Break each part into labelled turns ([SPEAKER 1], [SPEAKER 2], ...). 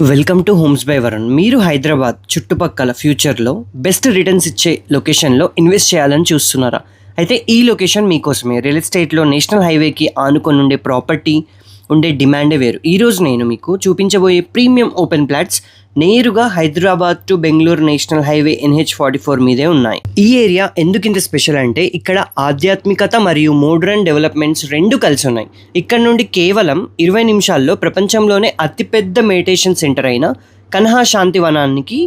[SPEAKER 1] Welcome to homes by Varun. మీరు హైదరాబాద్ చుట్టుపక్కల ఫ్యూచర్లో బెస్ట్ రిటర్న్స్ ఇచ్చే లొకేషన్లో ఇన్వెస్ట్ చేయాలని చూస్తున్నారా? అయితే ఈ లొకేషన్ మీకోసమే. రియల్ ఎస్టేట్లో నేషనల్ హైవేకి ఆనుకొని ఉండే ప్రాపర్టీ ఉండే డిమాండే వేరు. ఈరోజు నేను మీకు చూపించబోయే ప్రీమియం ఓపెన్ ప్లాట్స్ నేరుగా Hyderabad to Bengaluru national highway NH44 మీదే ఉన్నాయి. ఈ ఏరియా ఎందుకు ఇంత స్పెషల్ అంటే ఇక్కడ ఆధ్యాత్మికత మరియు మోడ్రన్ డెవలప్మెంట్స్ రెండు కలిసి ఉన్నాయి. ఇక్కడ నుండి కేవలం 20 నిమిషాల్లో ప్రపంచంలోనే అతిపెద్ద మెడిటేషన్ సెంటర్ అయిన కన్హా శాంతివనానికి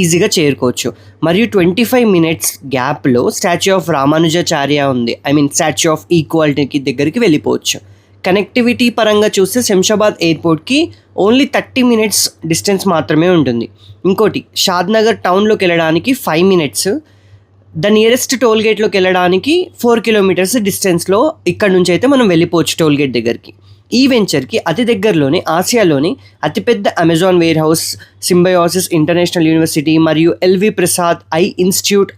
[SPEAKER 1] ఈజీగా చేరుకోవచ్చు. మరియు 25 మినిట్స్ గ్యాప్లో స్టాచ్యూ ఆఫ్ రామానుజాచార్య ఉంది. స్టాచ్యూ ఆఫ్ ఈక్వాలిటీకి దగ్గరికి వెళ్ళిపోవచ్చు. కనెక్టివిటీ పరంగా చూస్తే శంషాబాద్ ఎయిర్పోర్ట్కి ఓన్లీ 30 మినిట్స్ డిస్టెన్స్ మాత్రమే ఉంటుంది. ఇంకోటి, షాద్నగర్ టౌన్లోకి వెళ్ళడానికి 5 మినిట్స్, ద నియరెస్ట్ టోల్ గేట్లోకి వెళ్ళడానికి 4 కిలోమీటర్స్ డిస్టెన్స్లో ఇక్కడ నుంచి అయితే మనం వెళ్ళిపోవచ్చు టోల్ గేట్ దగ్గరికి. ఈ వెంచర్కి అతి దగ్గరలోనే ఆసియాలోని అతిపెద్ద Amazon warehouse, Symbiosis International University మరియు ఎల్వి ప్రసాద్ ఐ ఇన్స్టిట్యూట్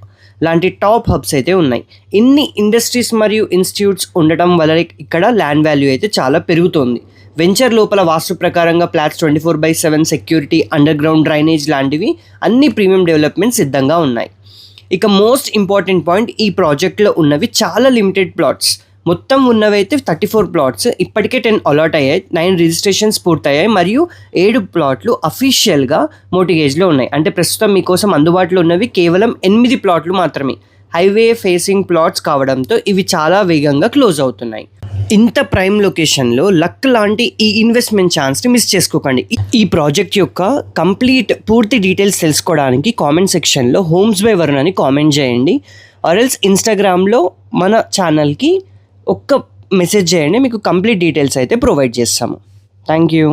[SPEAKER 1] లాంటి టాప్ హబ్స్ అయితే ఉన్నాయి. ఇన్ని ఇండస్ట్రీస్ మరియు ఇన్స్టిట్యూట్స్ ఉండటం వల్ల ఇక్కడ ల్యాండ్ వాల్యూ అయితే చాలా పెరుగుతోంది. వెంచర్ లోపల వాస్తు ప్రకారంగా flats 24/7 security, under ground drainage లాంటివి అన్ని ప్రీమియం డెవలప్మెంట్ సిద్ధంగా ఉన్నాయి. ఇక మోస్ట్ ఇంపార్టెంట్ పాయింట్, ఈ ప్రాజెక్ట్లో ఉన్నవి చాలా లిమిటెడ్ ప్లాట్స్. మొత్తం ఉన్నవైతే 34 ప్లాట్స్, ఇప్పటికే 10 అలాట్ అయ్యాయి, 9 రిజిస్ట్రేషన్స్ పూర్తయ్యాయి మరియు 7 ప్లాట్లు అఫీషియల్గా మోర్టిగేజ్లో ఉన్నాయి. అంటే ప్రస్తుతం మీకోసం అందుబాటులో ఉన్నవి కేవలం 8 ప్లాట్లు మాత్రమే. హైవే ఫేసింగ్ ప్లాట్స్ కావడంతో ఇవి చాలా వేగంగా క్లోజ్ అవుతున్నాయి. ఇంత ప్రైమ్ లొకేషన్లో లక్ లాంటి ఈ ఇన్వెస్ట్మెంట్ ఛాన్స్ని మిస్ చేసుకోకండి. ఈ ప్రాజెక్ట్ యొక్క పూర్తి డీటెయిల్స్ తెలుసుకోవడానికి కామెంట్ సెక్షన్లో హోమ్స్ బై వరుణ్ అని కామెంట్ చేయండి. ఆర్ఎల్స్ ఇన్స్టాగ్రామ్లో మన ఛానల్కి ఒక్క మెసేజ్ చేయండి, మీకు కంప్లీట్ డీటెయిల్స్ అయితే ప్రొవైడ్ చేస్తాము. Thank you.